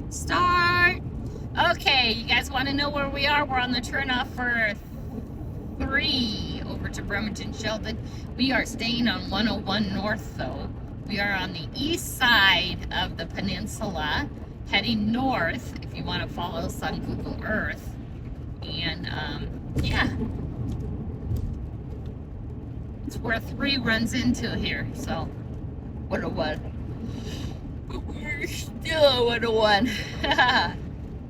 Start. Okay, you guys want to know where we are? We're on the turnoff for 3 over to Bremerton Sheldon. We are staying on 101 North, though. We are on the east side of the peninsula, heading north if you want to follow us on Google Earth. And yeah, it's where 3 runs into here. So 101. We're still 101.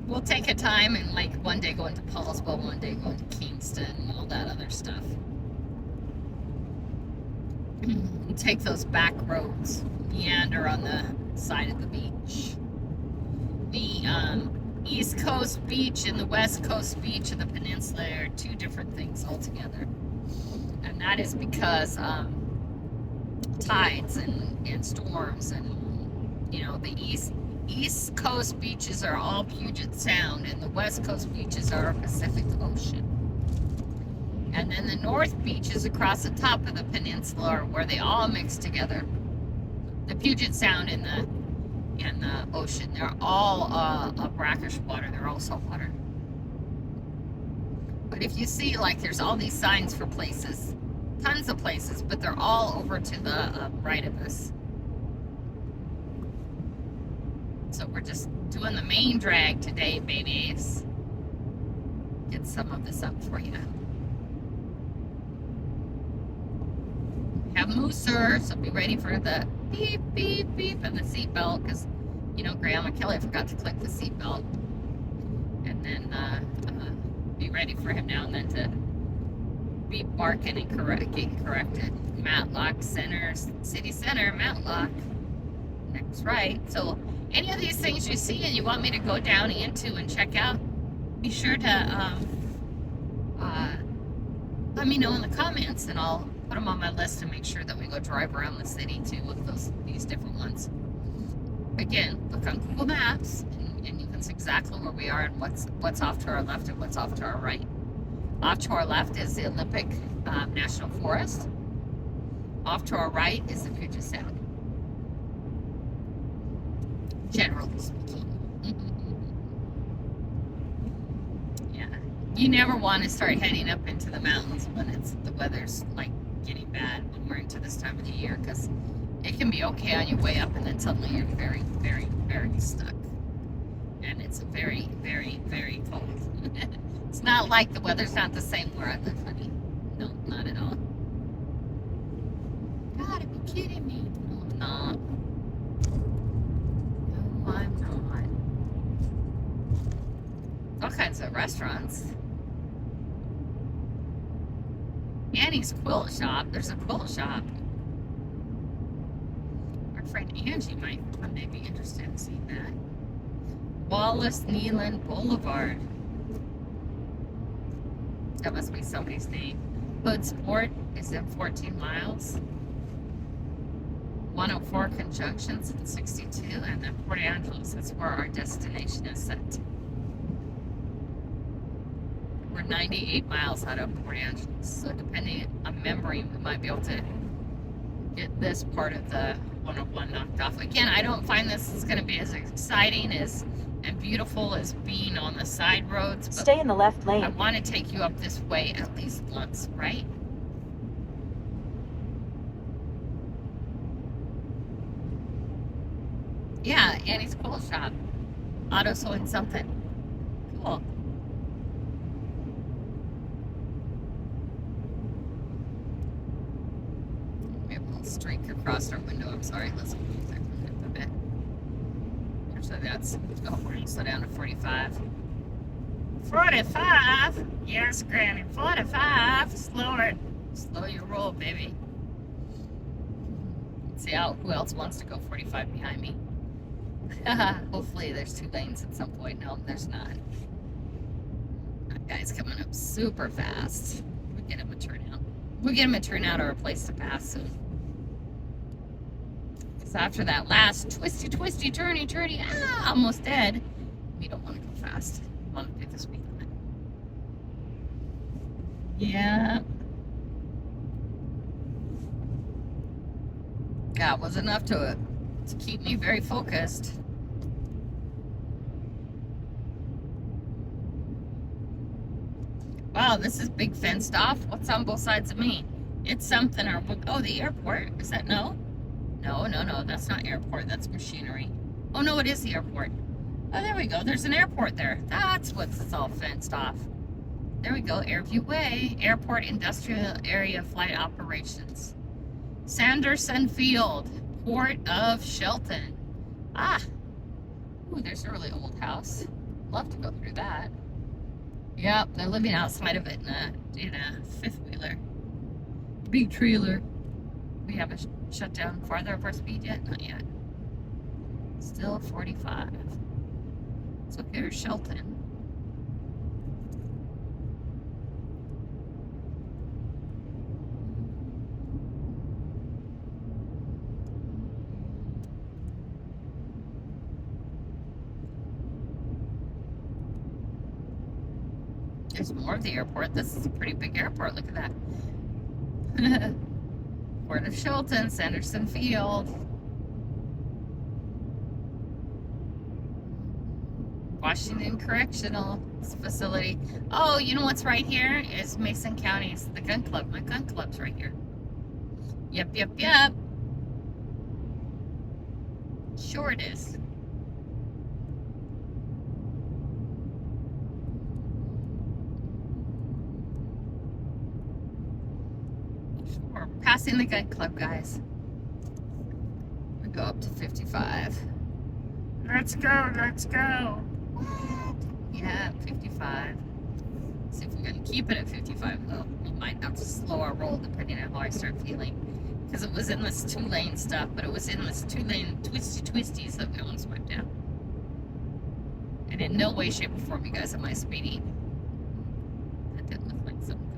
We'll take a time and like one day go into Paulsville, one day go into Kingston, and all that other stuff. And take those back roads, meander on the side of the beach. The East Coast beach and the West Coast beach of the peninsula are 2 different things altogether. And that is because tides and storms, and you know, the East Coast beaches are all Puget Sound, and the West Coast beaches are Pacific Ocean. And then the North beaches across the top of the peninsula are where they all mix together. The Puget Sound and the ocean, they're all brackish water. They're all salt water. But if you see, like, there's all these signs for places, tons of places, but they're all over to the right of us. So we're just doing the main drag today, babies. Get some of this up for you. Have mooser, so be ready for the beep, beep, beep, and the seatbelt, because, you know, Grandma Kelly forgot to click the seatbelt. And then be ready for him now and then to be barking and getting corrected. Matlock Center, City Center, Matlock. Next right. So any of these things you see and you want me to go down into and check out, be sure to let me know in the comments, and I'll put them on my list to make sure that we go drive around the city too with these different ones. Again, look on Google Maps and you can see exactly where we are and what's off to our left and what's off to our right. Off to our left is the Olympic National Forest. Off to our right is the Puget Sound. Generally speaking. Yeah. You never want to start heading up into the mountains when the weather's like getting bad when we're into this time of the year, because it can be okay on your way up and then suddenly you're very, very, very stuck. And it's very, very, very cold. It's not like the weather's not the same where I live, honey. No, not at all. Gotta be kidding me. No, I'm not. No, I'm not. All kinds of restaurants. Annie's quilt shop. There's a quilt shop. Our friend Angie might one day be interested in seeing that. Wallace Neeland Boulevard. That must be somebody's name. Hood Sport is in 14 miles. 104 Conjunctions in 62, and then Port Angeles is where our destination is set. We're 98 miles out of Port Angeles, so depending on memory, we might be able to get this part of the 101 knocked off. Again, I don't find this is going to be as exciting as and beautiful as being on the side roads, but stay in the left lane. I want to take you up this way at least once, right? Yeah, Annie's Quilt Shop. Auto sewing something. Cool. We have a little streak across our window. I'm sorry, let's move that a bit. So that's, oh, we're going to slow down to 45. 45? Yes, Granny, 45. Slow your roll, baby. Let's see who else wants to go 45 behind me. Hopefully there's 2 lanes at some point. No, there's not. That guy's coming up super fast. We'll get him a turnout. We'll get him a turnout or a place to pass soon. Because after that last twisty, turny, almost dead, we don't want to go fast. We want to do the speed limit. Yeah. That was enough to keep me very focused. Wow, this is big fenced off. What's on both sides of me? It's something. Oh, the airport. Is that no? No. That's not airport. That's machinery. Oh, no, it is the airport. Oh, there we go. There's an airport there. That's what's all fenced off. There we go. Airview Way. Airport Industrial Area Flight Operations. Sanderson Field. Port of Shelton. Ah. Ooh, there's a really old house. Love to go through that. Yep, they're living outside of it in a fifth-wheeler. Big trailer. We have a shutdown farther of our speed yet? Not yet. Still 45. So here's Shelton. There's more of the airport. This is a pretty big airport. Look at that. Port of Shelton, Sanderson Field. Washington Correctional Facility. Oh, you know what's right here? Is Mason County's the gun club. My gun club's right here. Yep. Sure it is. We're passing the gun club, guys. We go up to 55. Let's go. What? Yeah, 55. See if we're going to keep it at 55, though. We might have to slow our roll depending on how I start feeling. Because it was in this 2-lane stuff, but it was in this 2-lane twisties that we almost went down. And in no way, shape, or form, you guys, am I speeding. That didn't look like something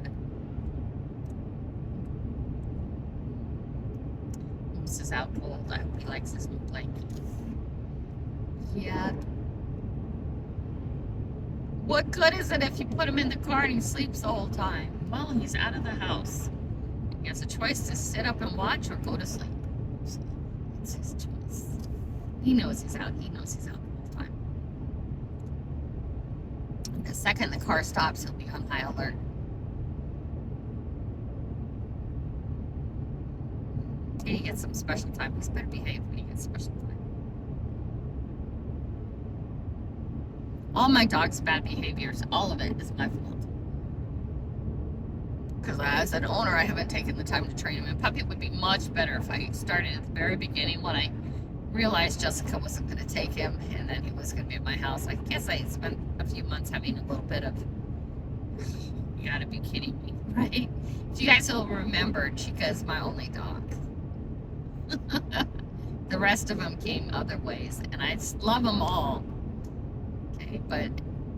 good. This is out cold. I hope he likes his new blanket. Yeah. What good is it if you put him in the car and he sleeps the whole time? Well, he's out of the house. He has a choice to sit up and watch or go to sleep. So it's his choice. He knows he's out. He knows he's out the whole time. The second the car stops, he'll be on high alert. He gets some special time. He's better behave when he gets special time. All my dog's bad behaviors, all of it is my fault. Because as an owner, I haven't taken the time to train him. And puppy would be much better if I started at the very beginning when I realized Jessica wasn't going to take him and then he was going to be at my house. I guess I spent a few months having a little bit of, you gotta be kidding me, right? If you guys will remember, Chica's my only dog. The rest of them came other ways, and I love them all. Okay, but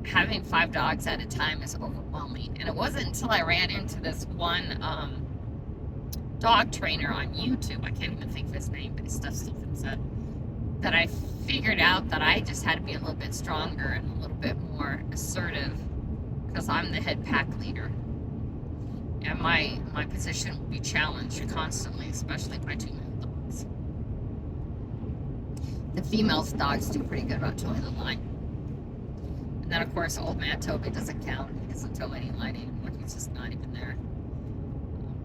having 5 dogs at a time is overwhelming. And it wasn't until I ran into this one dog trainer on YouTube, I can't even think of his name, but his stuff still comes up, that I figured out that I just had to be a little bit stronger and a little bit more assertive, because I'm the head pack leader. And my position will be challenged constantly, especially by 2 male dogs. The female dogs do pretty good about towing the line. And then, of course, old man Toby doesn't count. He doesn't tow any line anymore. He's just not even there.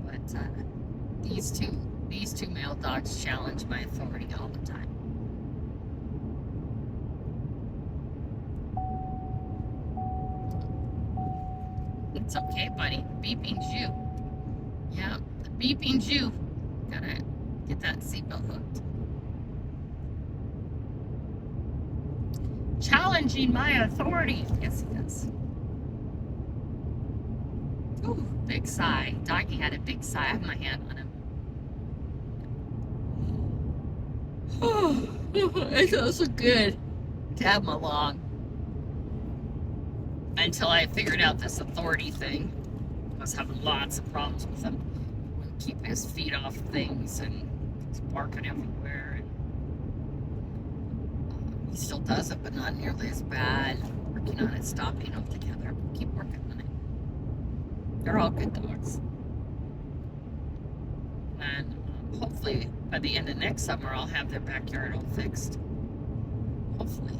But these two male dogs challenge my authority all the time. It's okay, buddy. The beeping's you. Yeah, the beeping's you. Gotta get that seatbelt hooked. Challenging my authority. Yes, he does. Ooh, big sigh. Doggy had a big sigh. I have my hand on him. It feels so good to have him along. Until I figured out this authority thing. I was having lots of problems with him. Wouldn't keep his feet off things and he's barking everywhere. He still does it, but not nearly as bad. Working on it, stopping altogether. Keep working on it. They're all good dogs. And hopefully by the end of next summer, I'll have their backyard all fixed. Hopefully.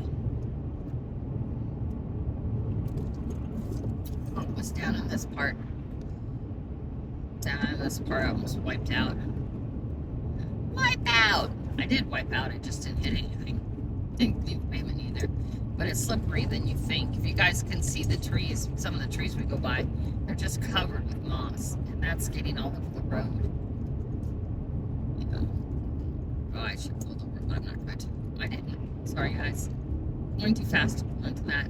was down in this part. Down in this part, I almost wiped out. Wipe out! I did wipe out, it just didn't hit anything. Didn't leave pavement either. But it's slippery than you think. If you guys can see the trees, some of the trees we go by, they're just covered with moss. And that's getting all over the road. Oh, I should pull over, but I'm not good. I didn't. Sorry, guys. Going too fast to pull into that.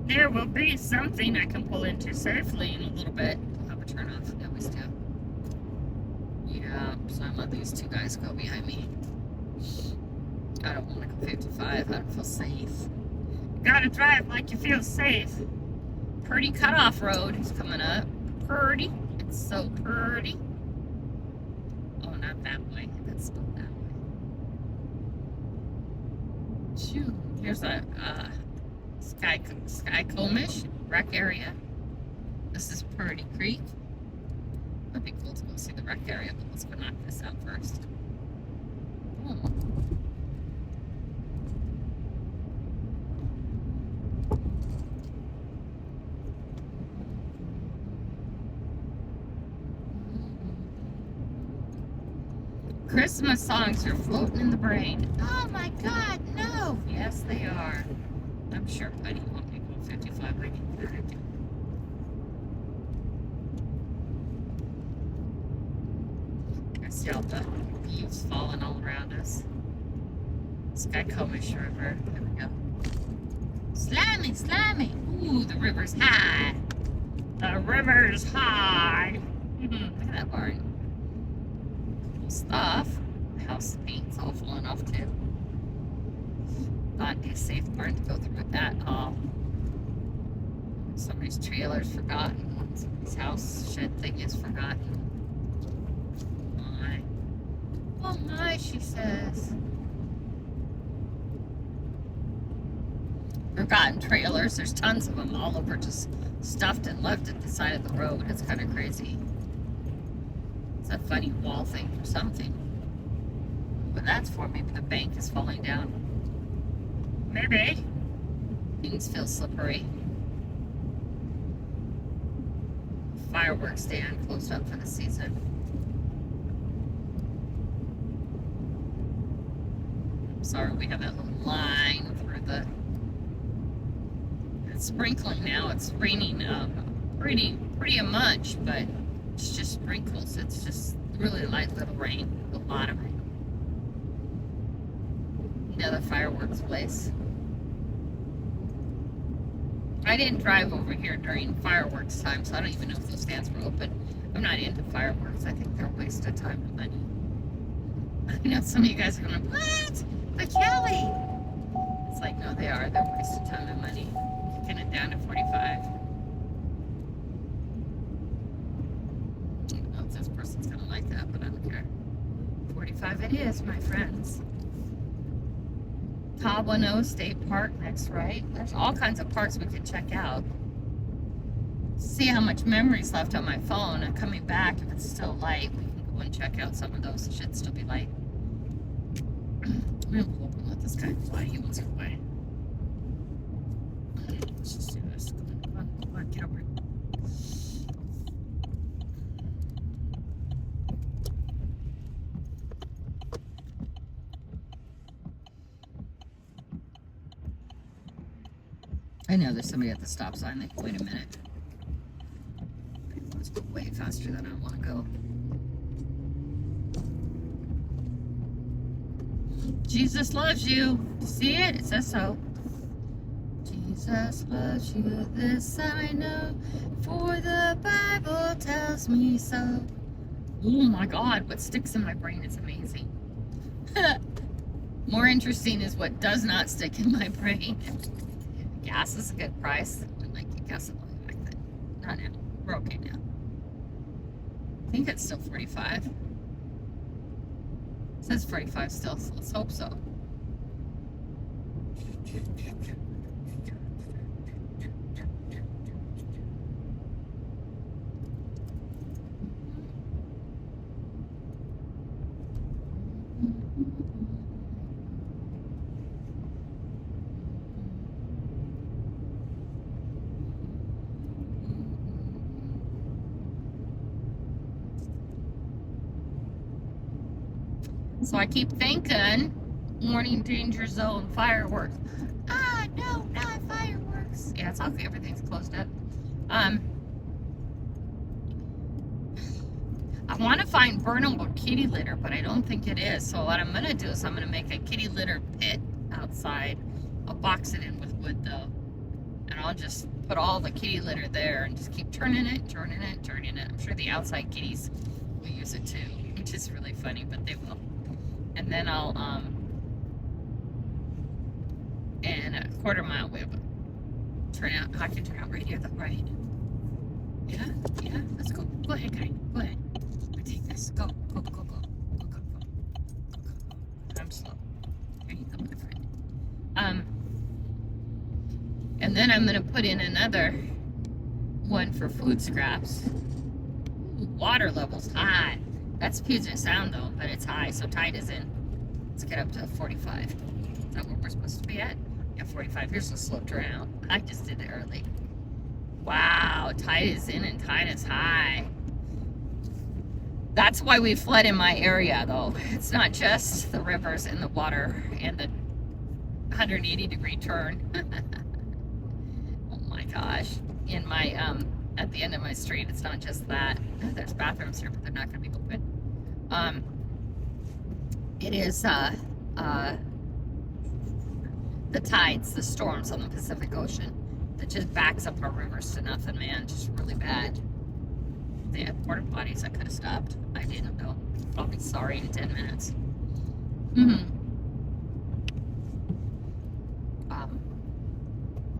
There will be something I can pull into safely in a little bit. I'll have a turn off. They always do. Yeah, so I'm letting these two guys go behind me. I don't want to go 55. I don't feel safe. You gotta drive like you feel safe. Pretty cutoff road is coming up. Pretty. It's so pretty. Oh, not that way. That's not that way. Shoot. Here's a Skycomish wreck area. This is Purdy Creek. That'd be cool to go see the wreck area, but let's go knock this out first. Oh. Christmas songs are floating in the brain. Oh my God, no! Yes, they are. I'm sure Buddy won't be going 55 right there. I see all the leaves falling all around us. Skycomish River. There we go. Slimy, slimy. Ooh, the river's high. The river's high. Look at that barn. Cool stuff. The house paint's all falling off too. Not a safe barn to go through at all. Somebody's trailer's forgotten. Somebody's house shed thing is forgotten. Oh my, she says. Forgotten trailers. There's tons of them all over, just stuffed and left at the side of the road. It's kind of crazy. It's a funny wall thing or something. But that's for maybe the bank is falling down. Maybe. Things feel slippery. Fireworks stand closed up for the season. Sorry, we have that little line through the. It's sprinkling now. It's raining pretty much, but it's just sprinkles. It's just really light little rain. A lot of rain. Another fireworks place. I didn't drive over here during fireworks time, so I don't even know if those stands were open. I'm not into fireworks. I think they're a waste of time and money. I know some of you guys are going, what? The Kelly! It's like, no, they are. They're a waste of time and money. Kicking it down to 45. I don't know if this person's going to like that, but I don't care. 45 it is, my friends. Toblano State Park next, right? There's all kinds of parks we could check out. See how much memory's left on my phone. And coming back, if it's still light, we can go and check out some of those. It should still be light. We'll open let this guy fly. He wants to fly. Let's just do this. Come on, get over it. I know there's somebody at the stop sign. Like, wait a minute. Let's go way faster than I want to go. Jesus loves you. See it? It says so. Jesus loves you, this I know, for the Bible tells me so. Oh my God, what sticks in my brain is amazing. More interesting is what does not stick in my brain. Gas is a good price. I like get gas back then. Not now. We're okay now. I think it's still 45. It says 45 still, so let's hope so. So I keep thinking, warning danger zone, fireworks. Ah, no, not fireworks. Yeah, it's okay. Everything's closed up. I want to find burnable kitty litter, but I don't think it is. So what I'm going to do is I'm going to make a kitty litter pit outside. I'll box it in with wood, though. And I'll just put all the kitty litter there and just keep turning it, turning it, turning it. I'm sure the outside kitties will use it too, which is really funny, but they will. And then I'll, and a quarter mile we have I can turn out right here, right? Yeah, yeah, let's go. Go ahead, guy, go ahead. I take this, go, go, go, go, go, go, go, go. I'm slow. There you go, my friend. And then I'm gonna put in another one for food scraps. Ooh, water level's high. That's Puget Sound though, but it's high, so tide is in. Let's get up to 45. Is that where we're supposed to be at? Yeah, 45. Here's the slope around. I just did it early. Wow, tide is in and tide is high. That's why we flood in my area though. It's not just the rivers and the water and the 180-degree turn. Oh my gosh. In my, at the end of my street, it's not just that. There's bathrooms here, but they're not gonna be open. It is, the tides, the storms on the Pacific Ocean that just backs up our rivers to nothing, man. Just really bad. They had porta potties. I could have stopped. I didn't though. I'll be sorry in 10 minutes.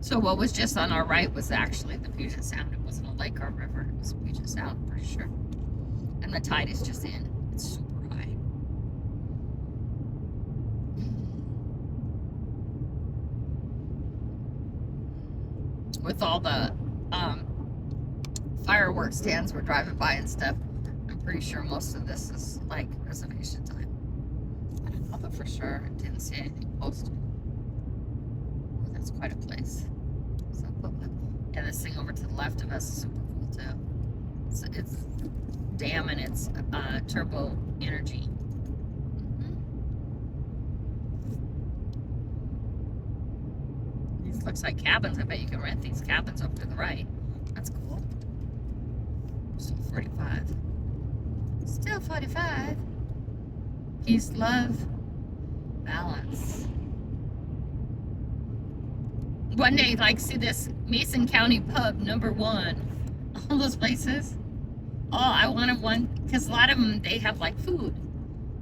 So what was just on our right was actually the Puget Sound. It wasn't a lake or a river. It was Puget Sound, for sure. And the tide is just in. It's super high. With all the fireworks stands we're driving by and stuff, I'm pretty sure most of this is like reservation time. I don't know, but for sure I didn't see anything posted. Oh, that's quite a place. So public. And this thing over to the left of us is super cool too. It's dam and it's turbo energy. These looks like cabins. I bet you can rent these cabins over to the right. That's cool. Still 45. Still 45. Peace, love, balance. One day, like, see this Mason County pub, #1. All those places. Oh, I wanted one, because a lot of them, they have, like, food.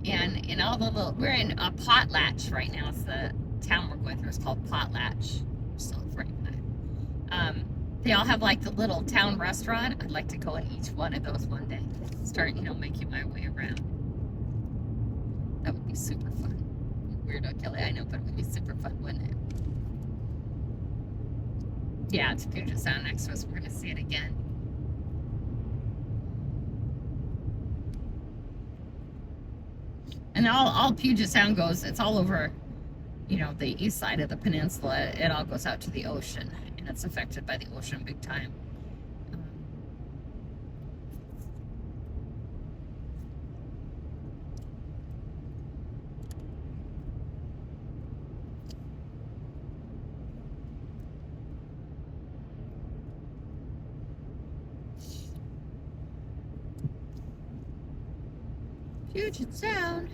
And in all the little, we're in a Potlatch right now. It's the town we're going through. It's called Potlatch. We're still at 45. They all have, like, the little town restaurant. I'd like to go in each one of those one day. Start, making my way around. That would be super fun. Weirdo, Kelly, I know, but it would be super fun, wouldn't it? Yeah, it's Puget Sound next to us. We're going to see it again. And all Puget Sound goes, it's all over, the east side of the peninsula. It all goes out to the ocean, and it's affected by the ocean big time. Puget Sound.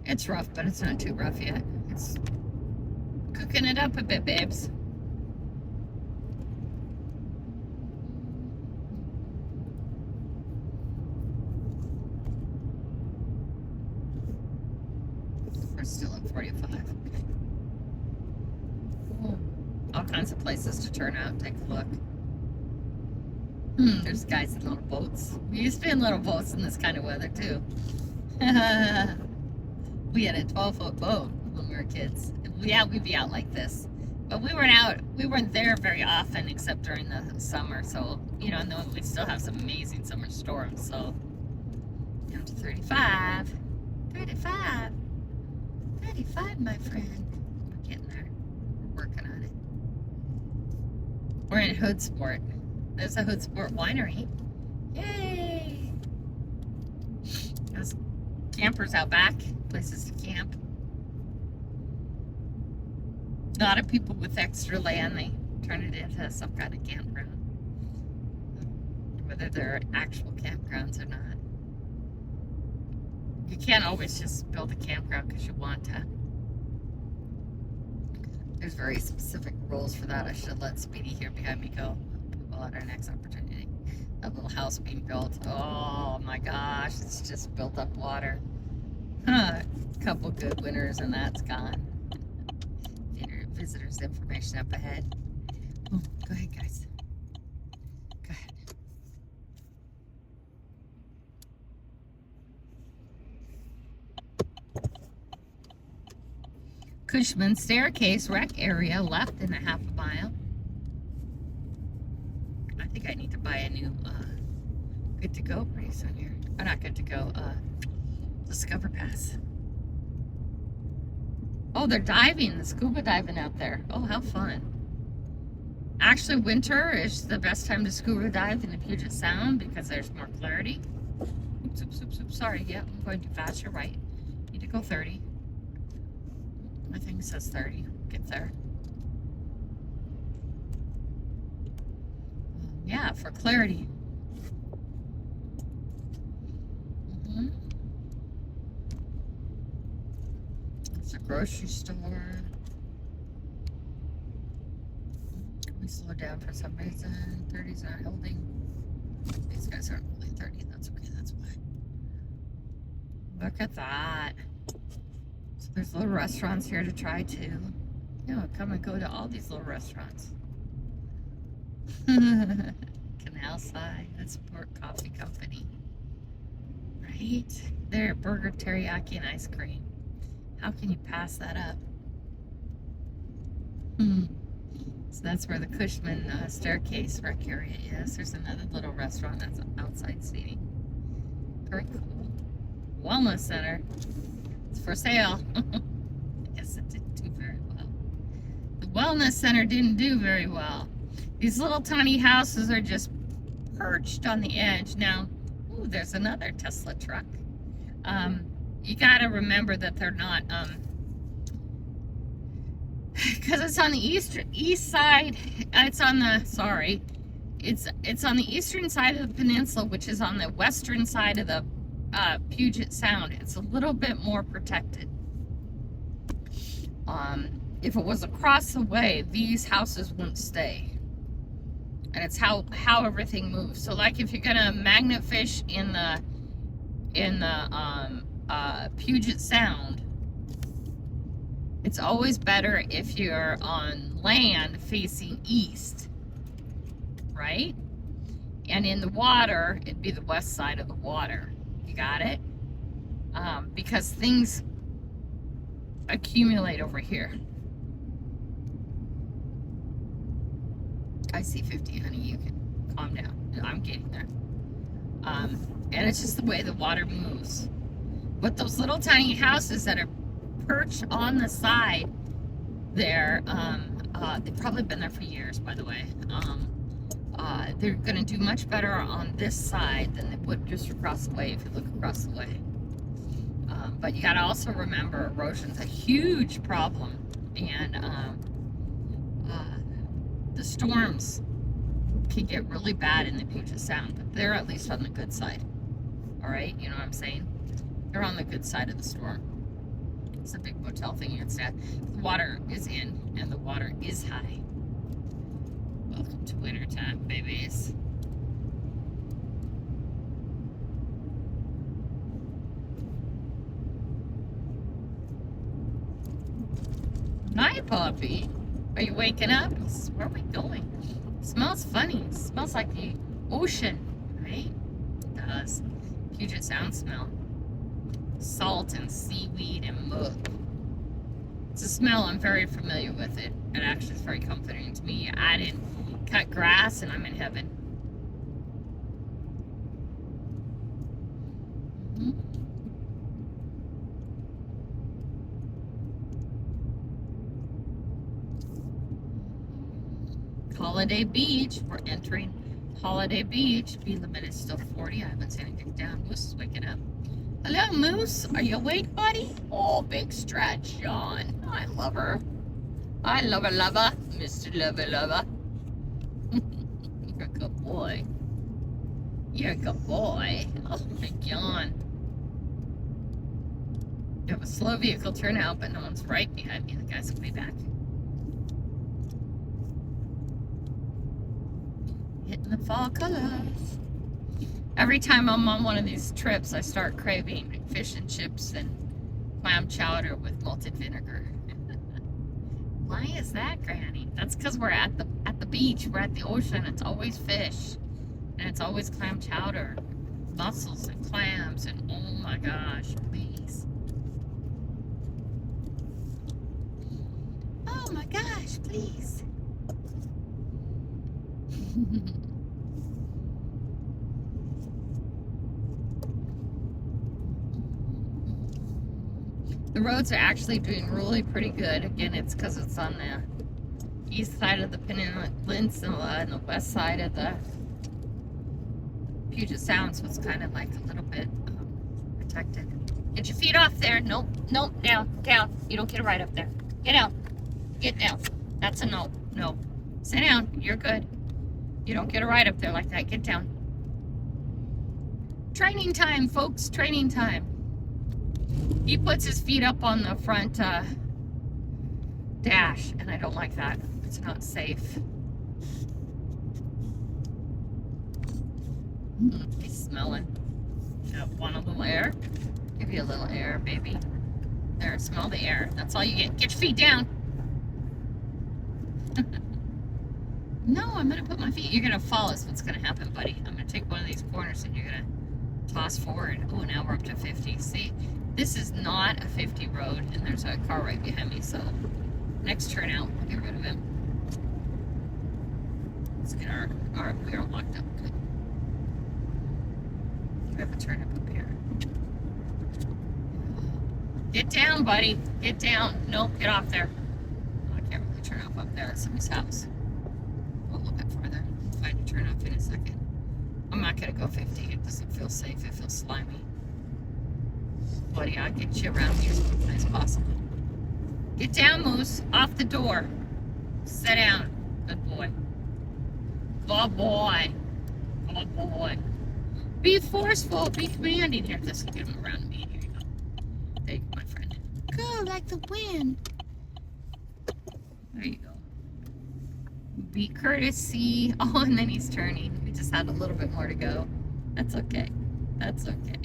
It's rough, but it's not too rough yet. It's cooking it up a bit, babes. We're still at 45. Okay. Cool. All kinds of places to turn out. Take a look. There's guys in little boats. We used to be in little boats in this kind of weather too. We had a 12-foot boat when we were kids. Yeah, we'd be out like this. But we weren't there very often except during the summer. So, and then we still have some amazing summer storms. So, down to 35. 35. 35, my friend. We're getting there. We're working on it. We're in Hood Sport. There's a Hood Sport winery. Yay! campers out back, places to camp. A lot of people with extra land, they turn it into some kind of campground. Whether they're actual campgrounds or not. You can't always just build a campground because you want to. There's very specific rules for that. I should let Speedy here behind me go. We'll at our next opportunity. That little house being built. Oh my gosh, it's just built up water. A couple good winters and that's gone. Visitors information up ahead. Oh, go ahead, guys. Go ahead. Cushman Staircase Rec Area left in a half a mile. I think I need to buy a new good to go pretty soon here. Or not good to go, Discover Pass. Oh, they're diving, the scuba diving out there. Oh, how fun. Actually, winter is the best time to scuba dive in the Puget Sound because there's more clarity. Oops, oops, oops, oops, sorry. Yeah, I'm going too fast. You're right. Need to go 30. My thing says 30. Get there. Yeah, for clarity. It's a grocery store. Can we slow down for some reason? 30's not holding. These guys aren't really 30. That's okay. That's why. Look at that. So there's little restaurants here to try too. Yeah, come and go to all these little restaurants. Canal side. That's Port Coffee Company. Right? There, burger, teriyaki, and ice cream. How can you pass that up? So that's where the Cushman Staircase Rec Area is. There's another little restaurant that's outside seating. Very cool. Wellness Center. It's for sale. I guess it didn't do very well. The Wellness Center didn't do very well. These little tiny houses are just perched on the edge. Now, ooh, there's another Tesla truck. You gotta remember that they're not, because it's on the east side. It's on the it's on the eastern side of the peninsula, which is on the western side of the Puget Sound. It's a little bit more protected. If it was across the way, these houses wouldn't stay. And it's how everything moves. So, like, if you're gonna magnet fish in the Puget Sound, it's always better if you're on land facing east, right? And in the water, it'd be the west side of the water. You got it? Because things accumulate over here. I see 50, honey. You can calm down. I'm getting there. And it's just the way the water moves. But those little tiny houses that are perched on the side there, they've probably been there for years, by the way. They're going to do much better on this side than they would just across the way if you look across the way. But you got to also remember erosion's a huge problem. And the storms can get really bad in the Puget Sound, but they're at least on the good side. All right, you know what I'm saying? They're on the good side of the storm. It's a big motel thing you said. The water is in and the water is high. Welcome to wintertime, babies. Night, puppy. Are you waking up? Where are we going? It smells funny. It smells like the ocean, right? It does. Puget Sound smell. Salt and seaweed and muck. It's a smell I'm very familiar with. It actually is very comforting to me. I didn't cut grass and I'm in heaven. Holiday Beach. We're entering Holiday Beach. Speed limit is still 40. I haven't seen anything down. Moose is waking up. Hello, Moose. Are you awake, buddy? Oh, big stretch, John. I love her. I love her, lover. Mr. Lover, lover. You're a good boy. You're a good boy. Oh, my John. You have a slow vehicle turnout, but no one's right behind me. The guys will be back. Hitting the fall colors. Every time I'm on one of these trips, I start craving fish and chips and clam chowder with malted vinegar. Why is that, Granny? That's because we're at the beach. We're at the ocean. It's always fish, and it's always clam chowder, mussels and clams, and oh my gosh, please. Oh my gosh, please. The roads are actually doing really pretty good. Again, it's because it's on the east side of the peninsula and the west side of the Puget Sound, so it's kind of like a little bit protected. Get your feet off there. Nope, nope, down, down. You don't get a ride up there. Get out. Get down. That's a no. No. Sit down. You're good. You don't get a ride up there like that. Get down. Training time, folks. Training time. He puts his feet up on the front dash, and I don't like that. It's not safe. He's smelling. Want a little air? Give you a little air, baby. There, smell the air. That's all you get. Get your feet down. No, I'm going to put my feet. You're going to fall is what's going to happen, buddy. I'm going to take one of these corners and you're going to toss forward. Oh, now we're up to 50. See, this is not a 50 road, and there's a car right behind me, so next turn out, we'll get rid of him. Let's get our we are locked up. Good. We have a turn up here. Get down, buddy. Get down. Nope, get off there. Oh, I can't really turn off up there at somebody's house. Go a little bit farther. I'll find a turn off in a second. I'm not going to go 50. It doesn't feel safe. It feels slimy. Buddy, I'll get you around here as quickly as possible. Get down, Moose. Off the door. Sit down. Good boy. Good boy. Good boy. Be forceful. Be commanding. Here, this will get him around me. Here you go. There you go, my friend. Go like the wind. There you go. Be courtesy. Oh, and then he's turning. We just had a little bit more to go. That's okay. That's okay.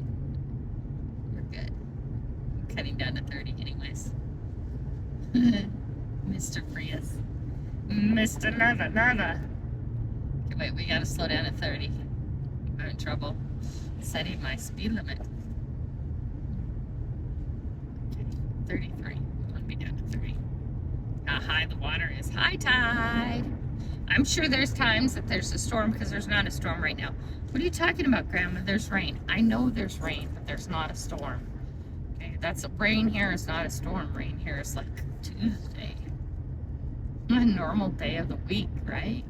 We're good. I'm cutting down to 30 anyways. Mr. Prius. Mr. Nada. Okay, wait, we gotta slow down at 30. I'm in trouble setting my speed limit. Okay, 33. I want to be down to 30. How high the water is. High tide. I'm sure there's times that there's a storm because there's not a storm right now. What are you talking about, Grandma? There's rain. I know there's rain, but there's not a storm. Okay, that's a rain here is not a storm. Rain here is like Tuesday. A normal day of the week, right?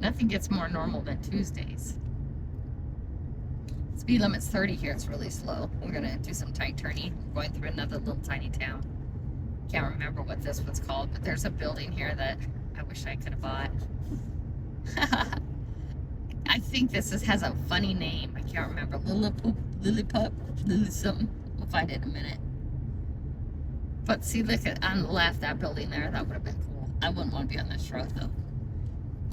Nothing gets more normal than Tuesdays. Speed limit's 30 here. It's really slow. We're gonna do some tight turning. We're going through another little tiny town. Can't remember what this one's called, but there's a building here that I wish I could have bought. I think this has a funny name. I can't remember. Lilliput, Lily something. We'll find it in a minute. But see, look at on the left, that building there. That would have been cool. I wouldn't want to be on this road though.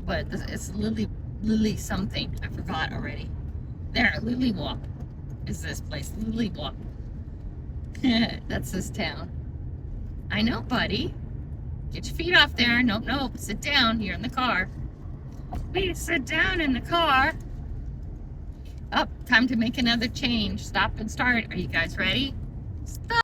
But it's Lily something. I forgot already. There, Lily Walk is this place. Lily Walk. That's this town. I know, buddy. Get your feet off there. Nope, nope. Sit down. You're in the car. Please sit down in the car. Up. Time to make another change. Stop and start. Are you guys ready? Stop.